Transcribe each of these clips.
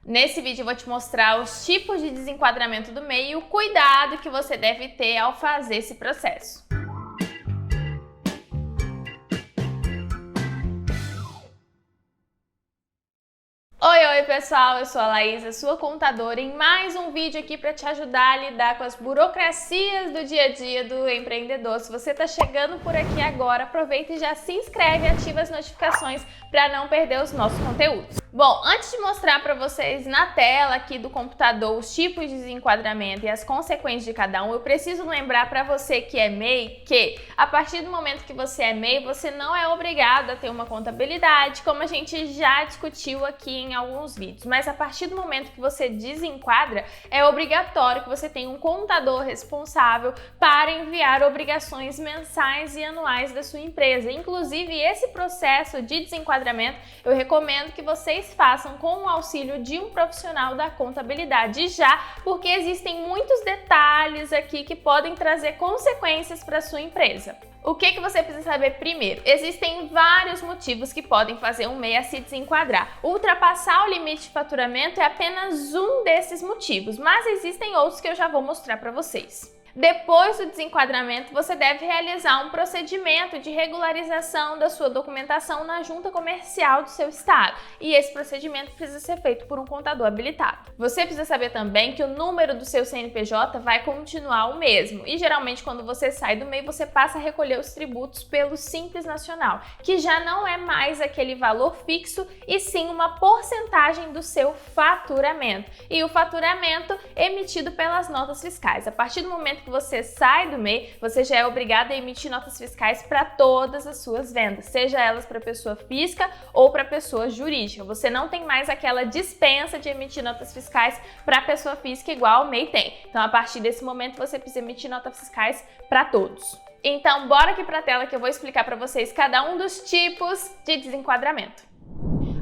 Nesse vídeo eu vou te mostrar os tipos de desenquadramento do MEI e o cuidado que você deve ter ao fazer esse processo. Oi pessoal, eu sou a Laísa, sua contadora, em mais um vídeo aqui para te ajudar a lidar com as burocracias do dia a dia do empreendedor. Se você está chegando por aqui agora, aproveita e já se inscreve e ativa as notificações para não perder os nossos conteúdos. Bom, antes de mostrar para vocês na tela aqui do computador os tipos de desenquadramento e as consequências de cada um, eu preciso lembrar para você que é MEI que a partir do momento que você é MEI, você não é obrigado a ter uma contabilidade, como a gente já discutiu aqui em alguns vídeos, mas a partir do momento que você desenquadra, é obrigatório que você tenha um contador responsável para enviar obrigações mensais e anuais da sua empresa. Inclusive, esse processo de desenquadramento, eu recomendo que vocês façam com o auxílio de um profissional da contabilidade já, porque existem muitos detalhes aqui que podem trazer consequências para a sua empresa. O que você precisa saber primeiro? Existem vários motivos que podem fazer um MEI a se desenquadrar. Ultrapassar o limite de faturamento é apenas um desses motivos, mas existem outros que eu já vou mostrar para vocês. Depois do desenquadramento, você deve realizar um procedimento de regularização da sua documentação na junta comercial do seu estado. E esse procedimento precisa ser feito por um contador habilitado. Você precisa saber também que o número do seu CNPJ vai continuar o mesmo. E geralmente quando você sai do MEI, você passa a recolher os tributos pelo Simples Nacional, que já não é mais aquele valor fixo, e sim uma porcentagem do seu faturamento. E o faturamento emitido pelas notas fiscais. A partir do momento que você sai do MEI, você já é obrigado a emitir notas fiscais para todas as suas vendas, seja elas para pessoa física ou para pessoa jurídica. Você não tem mais aquela dispensa de emitir notas fiscais para pessoa física igual o MEI tem. Então, a partir desse momento, você precisa emitir notas fiscais para todos. Então, bora aqui para a tela que eu vou explicar para vocês cada um dos tipos de desenquadramento.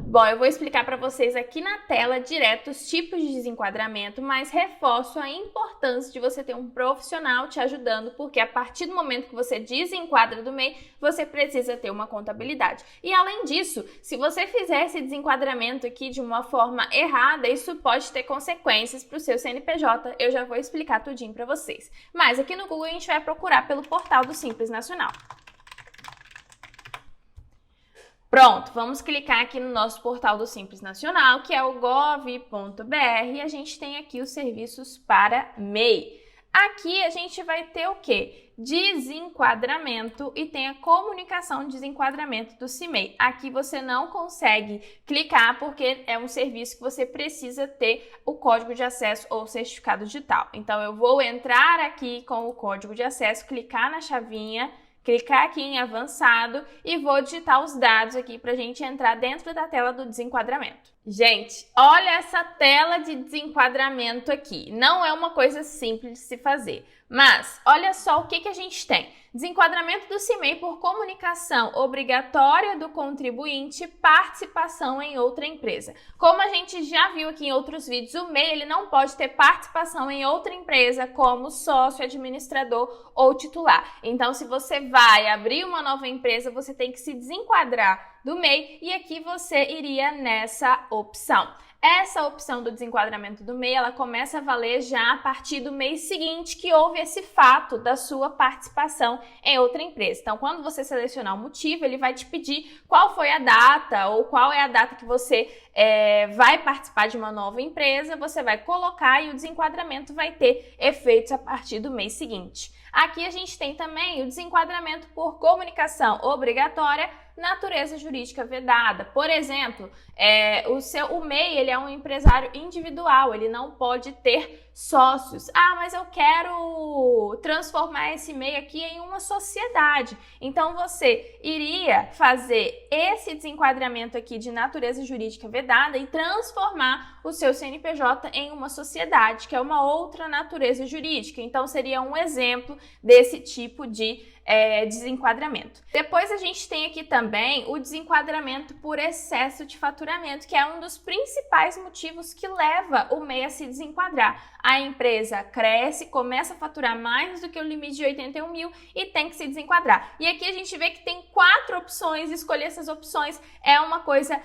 Bom, eu vou explicar para vocês aqui na tela direto os tipos de desenquadramento, mas reforço a importância de você ter um profissional te ajudando, porque a partir do momento que você desenquadra do MEI, você precisa ter uma contabilidade. E além disso, se você fizer esse desenquadramento aqui de uma forma errada, isso pode ter consequências para o seu CNPJ, eu já vou explicar tudinho para vocês. Mas aqui no Google a gente vai procurar pelo portal do Simples Nacional. Pronto, vamos clicar aqui no nosso portal do Simples Nacional, que é o gov.br, e a gente tem aqui os serviços para MEI. Aqui a gente vai ter o quê? Desenquadramento e tem a comunicação de desenquadramento do CIMEI. Aqui você não consegue clicar porque é um serviço que você precisa ter o código de acesso ou certificado digital. Então eu vou entrar aqui com o código de acesso, clicar na chavinha, clicar aqui em avançado e vou digitar os dados aqui para a gente entrar dentro da tela do desenquadramento. Gente, olha essa tela de desenquadramento aqui. Não é uma coisa simples de se fazer, mas olha só o que a gente tem. Desenquadramento do CIMEI por comunicação obrigatória do contribuinte, participação em outra empresa. Como a gente já viu aqui em outros vídeos, o MEI ele não pode ter participação em outra empresa como sócio, administrador ou titular. Então, se você vai abrir uma nova empresa, você tem que se desenquadrar do MEI e aqui você iria nessa opção. Essa opção do desenquadramento do MEI, ela começa a valer já a partir do mês seguinte que houve esse fato da sua participação em outra empresa. Então, quando você selecionar o motivo, ele vai te pedir qual foi a data ou qual é a data que você vai participar de uma nova empresa, você vai colocar e o desenquadramento vai ter efeitos a partir do mês seguinte. Aqui a gente tem também o desenquadramento por comunicação obrigatória, natureza jurídica vedada. Por exemplo, o MEI ele é um empresário individual, ele não pode ter sócios. Ah, mas eu quero transformar esse MEI aqui em uma sociedade. Então você iria fazer esse desenquadramento aqui de natureza jurídica vedada e transformar o seu CNPJ em uma sociedade, que é uma outra natureza jurídica. Então seria um exemplo desse tipo de desenquadramento. Depois a gente tem aqui também o desenquadramento por excesso de faturamento, que é um dos principais motivos que leva o MEI a se desenquadrar. A empresa cresce, começa a faturar mais do que o limite de 81 mil e tem que se desenquadrar. E aqui a gente vê que tem 4 opções, escolher essas opções é uma coisa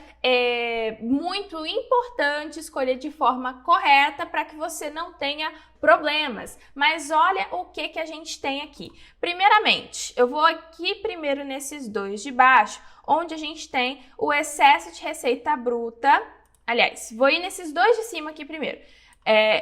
muito importante, escolher de forma correta para que você não tenha problemas. Mas olha o que a gente tem aqui. Primeiramente, eu vou aqui primeiro nesses dois de baixo, onde a gente tem o excesso de receita bruta. Aliás, vou ir nesses dois de cima aqui primeiro.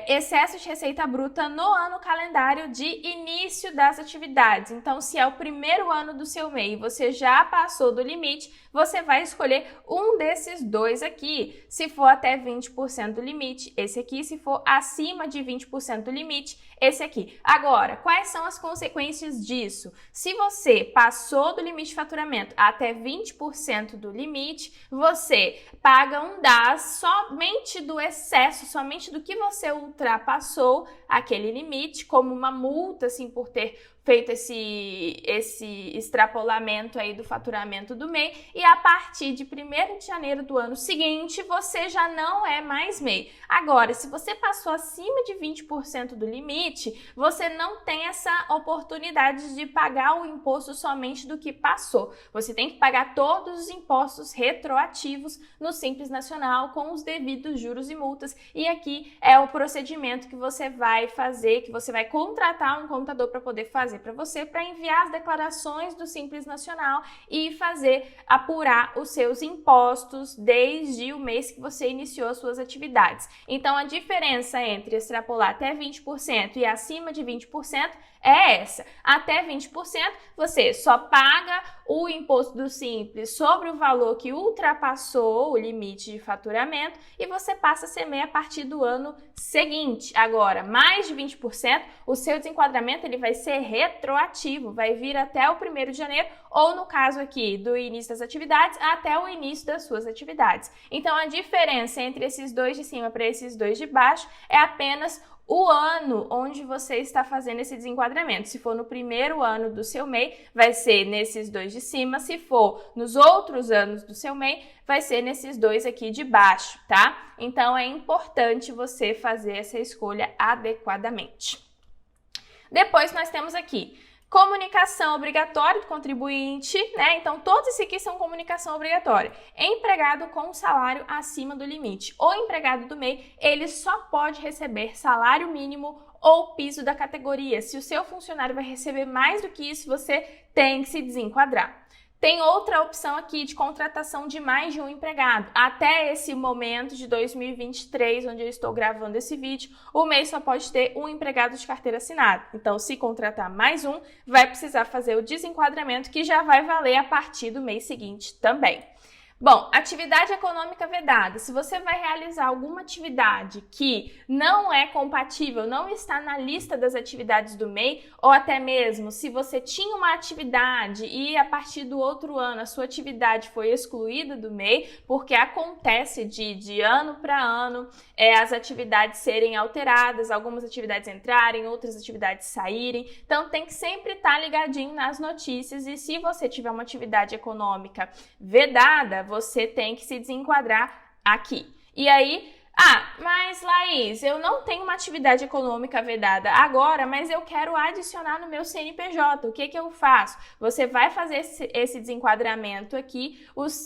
Excesso de receita bruta no ano calendário de início das atividades. Então, se é o primeiro ano do seu MEI e você já passou do limite, você vai escolher um desses dois aqui. Se for até 20% do limite, esse aqui. Se for acima de 20% do limite, esse aqui. Agora, quais são as consequências disso? Se você passou do limite de faturamento até 20% do limite, você paga um DAS somente do excesso, somente do que você ultrapassou aquele limite, como uma multa, assim, por ter feito esse extrapolamento aí do faturamento do MEI, e a partir de 1º de janeiro do ano seguinte, você já não é mais MEI. Agora, se você passou acima de 20% do limite, você não tem essa oportunidade de pagar o imposto somente do que passou. Você tem que pagar todos os impostos retroativos no Simples Nacional com os devidos juros e multas, e aqui é o procedimento que você vai fazer, que você vai contratar um contador para poder fazer para você, para enviar as declarações do Simples Nacional e apurar os seus impostos desde o mês que você iniciou as suas atividades. Então, a diferença entre extrapolar até 20% e acima de 20% é essa. Até 20% você só paga o imposto do Simples sobre o valor que ultrapassou o limite de faturamento e você passa a ser MEI a partir do ano seguinte. Agora, mais de 20%, o seu desenquadramento ele vai ser retroativo, vai vir até o 1º de janeiro ou, no caso aqui, do início das atividades até o início das suas atividades. Então, a diferença entre esses dois de cima para esses dois de baixo é apenas o ano onde você está fazendo esse desenquadramento. Se for no 1º ano do seu MEI, vai ser nesses dois de cima. Se for nos outros anos do seu MEI, vai ser nesses dois aqui de baixo, tá? Então, é importante você fazer essa escolha adequadamente. Depois, nós temos aqui comunicação obrigatória do contribuinte, né? Então, todos esses aqui são comunicação obrigatória. Empregado com salário acima do limite. O empregado do MEI, ele só pode receber salário mínimo ou piso da categoria. Se o seu funcionário vai receber mais do que isso, você tem que se desenquadrar. Tem outra opção aqui de contratação de mais de um empregado. Até esse momento de 2023, onde eu estou gravando esse vídeo, o MEI só pode ter um empregado de carteira assinada. Então, se contratar mais um, vai precisar fazer o desenquadramento, que já vai valer a partir do mês seguinte também. Bom, atividade econômica vedada. Se você vai realizar alguma atividade que não é compatível, não está na lista das atividades do MEI, ou até mesmo se você tinha uma atividade e a partir do outro ano a sua atividade foi excluída do MEI, porque acontece de ano para ano as atividades serem alteradas, algumas atividades entrarem, outras atividades saírem. Então tem que sempre estar ligadinho nas notícias, e se você tiver uma atividade econômica vedada, você tem que se desenquadrar aqui. E aí, mas Laís, eu não tenho uma atividade econômica vedada agora, mas eu quero adicionar no meu CNPJ. O que eu faço? Você vai fazer esse desenquadramento aqui,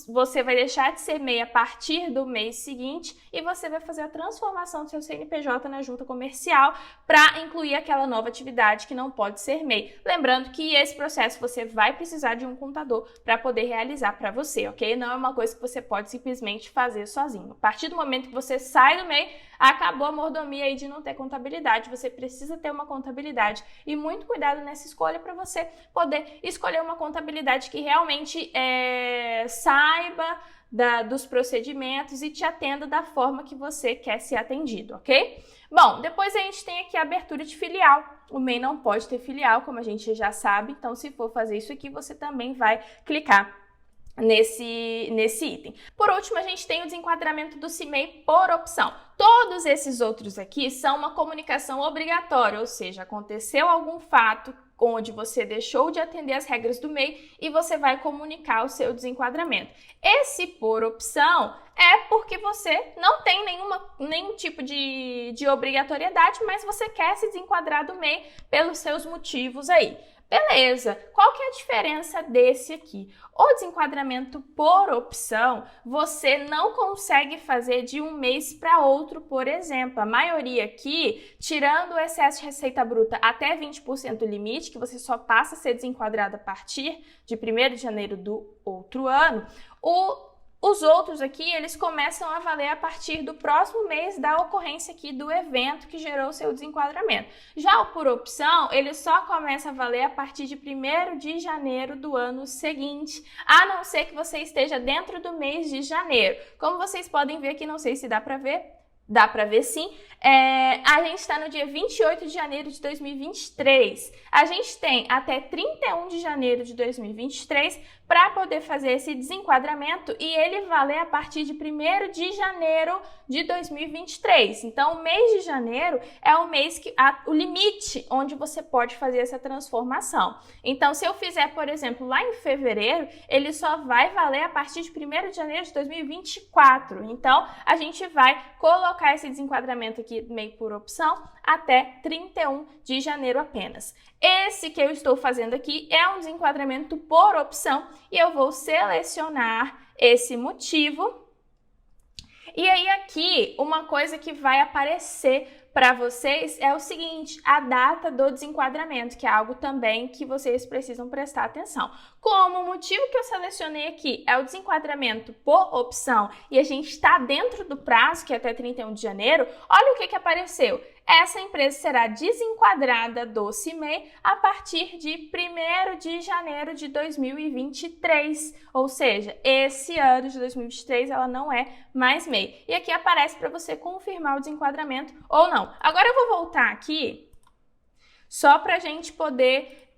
você vai deixar de ser MEI a partir do mês seguinte e você vai fazer a transformação do seu CNPJ na junta comercial para incluir aquela nova atividade que não pode ser MEI. Lembrando que esse processo você vai precisar de um contador para poder realizar para você, ok? Não é uma coisa que você pode simplesmente fazer sozinho. A partir do momento que você sai do MEI, acabou a mordomia aí de não ter contabilidade. Você precisa ter uma contabilidade e muito cuidado nessa escolha para você poder escolher uma contabilidade que realmente saiba dos procedimentos e te atenda da forma que você quer ser atendido, ok? Bom, depois a gente tem aqui a abertura de filial. O MEI não pode ter filial, como a gente já sabe, então se for fazer isso aqui, você também vai clicar nesse item. Por último, a gente tem o desenquadramento do CIMEI por opção. Todos esses outros aqui são uma comunicação obrigatória, ou seja, aconteceu algum fato onde você deixou de atender as regras do MEI e você vai comunicar o seu desenquadramento. Esse por opção é porque você não tem nenhum tipo de obrigatoriedade, mas você quer se desenquadrar do MEI pelos seus motivos aí. Beleza, qual que é a diferença desse aqui? O desenquadramento por opção, você não consegue fazer de um mês para outro, por exemplo. A maioria aqui, tirando o excesso de receita bruta até 20% do limite, que você só passa a ser desenquadrado a partir de 1º de janeiro do outro ano, os outros aqui, eles começam a valer a partir do próximo mês da ocorrência aqui do evento que gerou o seu desenquadramento. Já o por opção, ele só começa a valer a partir de 1º de janeiro do ano seguinte, a não ser que você esteja dentro do mês de janeiro. Como vocês podem ver aqui, não sei se dá para ver, dá para ver sim, a gente está no dia 28 de janeiro de 2023. A gente tem até 31 de janeiro de 2023 para poder fazer esse desenquadramento e ele valer a partir de 1º de janeiro de 2023. Então, o mês de janeiro é o mês que o limite onde você pode fazer essa transformação. Então, se eu fizer, por exemplo, lá em fevereiro, ele só vai valer a partir de 1º de janeiro de 2024. Então, a gente vai colocar esse desenquadramento aqui meio por opção até 31 de janeiro apenas. Esse que eu estou fazendo aqui é um desenquadramento por opção e eu vou selecionar esse motivo. E aí aqui, uma coisa que vai aparecer para vocês é o seguinte, a data do desenquadramento, que é algo também que vocês precisam prestar atenção. Como o motivo que eu selecionei aqui é o desenquadramento por opção e a gente está dentro do prazo, que é até 31 de janeiro, olha o que apareceu. Essa empresa será desenquadrada do CIMEI a partir de 1º de janeiro de 2023. Ou seja, esse ano de 2023 ela não é mais MEI. E aqui aparece para você confirmar o desenquadramento ou não. Agora eu vou voltar aqui só para a gente poder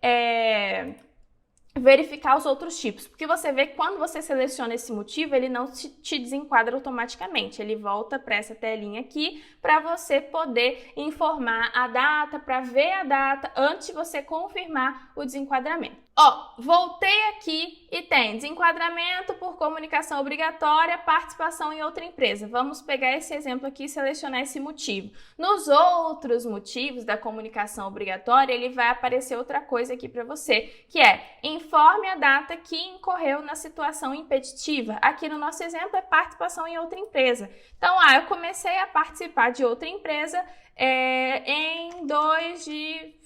verificar os outros tipos, porque você vê que quando você seleciona esse motivo, ele não te desenquadra automaticamente, ele volta para essa telinha aqui para você poder informar a data, para ver a data antes de você confirmar o desenquadramento. Ó, voltei aqui e tem desenquadramento por comunicação obrigatória, participação em outra empresa. Vamos pegar esse exemplo aqui e selecionar esse motivo. Nos outros motivos da comunicação obrigatória, ele vai aparecer outra coisa aqui para você, que é informe a data que incorreu na situação impeditiva. Aqui no nosso exemplo é participação em outra empresa. Então, eu comecei a participar de outra empresa em 2 de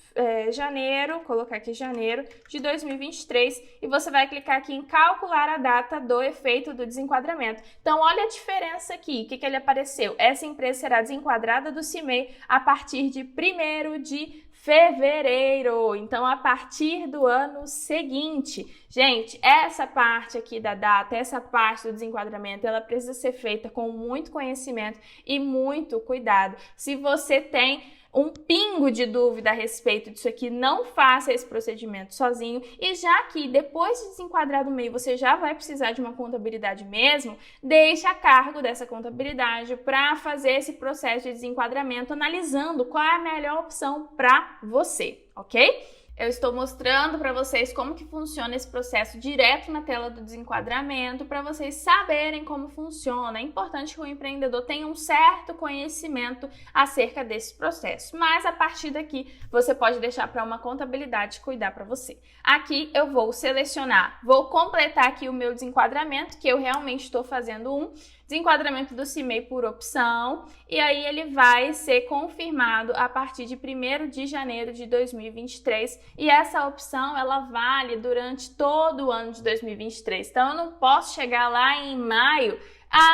janeiro, colocar aqui janeiro de 2023 e você vai clicar aqui em calcular a data do efeito do desenquadramento. Então, olha a diferença aqui, o que ele apareceu? Essa empresa será desenquadrada do CIMEI a partir de 1º de fevereiro, então a partir do ano seguinte. Gente, essa parte aqui da data, essa parte do desenquadramento, ela precisa ser feita com muito conhecimento e muito cuidado. Se você tem um pingo de dúvida a respeito disso aqui, não faça esse procedimento sozinho. E já que depois de desenquadrar do MEI você já vai precisar de uma contabilidade mesmo, deixe a cargo dessa contabilidade para fazer esse processo de desenquadramento, analisando qual é a melhor opção para você, ok? Eu estou mostrando para vocês como que funciona esse processo direto na tela do desenquadramento, para vocês saberem como funciona. É importante que o empreendedor tenha um certo conhecimento acerca desse processo, mas a partir daqui você pode deixar para uma contabilidade cuidar para você. Aqui eu vou selecionar, vou completar aqui o meu desenquadramento, que eu realmente estou fazendo um desenquadramento do CIMEI por opção, e aí ele vai ser confirmado a partir de 1º de janeiro de 2023, e essa opção ela vale durante todo o ano de 2023. Então eu não posso chegar lá em maio,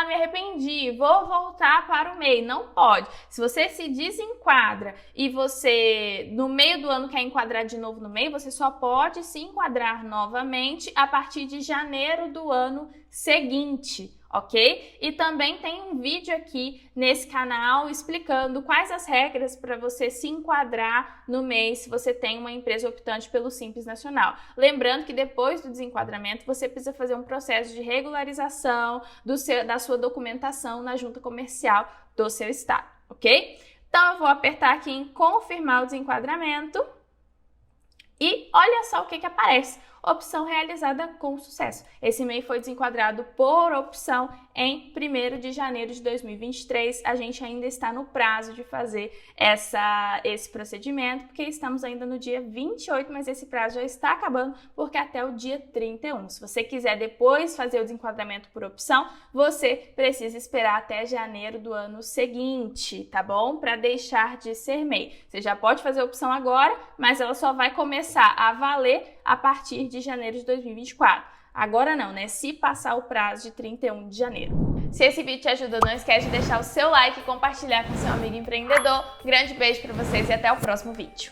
me arrependi, vou voltar para o MEI. Não pode. Se você se desenquadra e você no meio do ano quer enquadrar de novo no MEI, você só pode se enquadrar novamente a partir de janeiro do ano seguinte, ok? E também tem um vídeo aqui nesse canal explicando quais as regras para você se enquadrar no MEI se você tem uma empresa optante pelo Simples Nacional. Lembrando que depois do desenquadramento você precisa fazer um processo de regularização da sua documentação na junta comercial do seu estado, ok? Então eu vou apertar aqui em confirmar o desenquadramento. E olha só o que aparece. Opção realizada com sucesso. Esse MEI foi desenquadrado por opção em 1º de janeiro de 2023. A gente ainda está no prazo de fazer esse procedimento, porque estamos ainda no dia 28, mas esse prazo já está acabando, porque até o dia 31. Se você quiser depois fazer o desenquadramento por opção, você precisa esperar até janeiro do ano seguinte, tá bom? Para deixar de ser MEI. Você já pode fazer a opção agora, mas ela só vai começar a valer a partir de janeiro de 2024. Agora não, né? Se passar o prazo de 31 de janeiro. Se esse vídeo te ajudou, não esquece de deixar o seu like e compartilhar com seu amigo empreendedor. Grande beijo para vocês e até o próximo vídeo.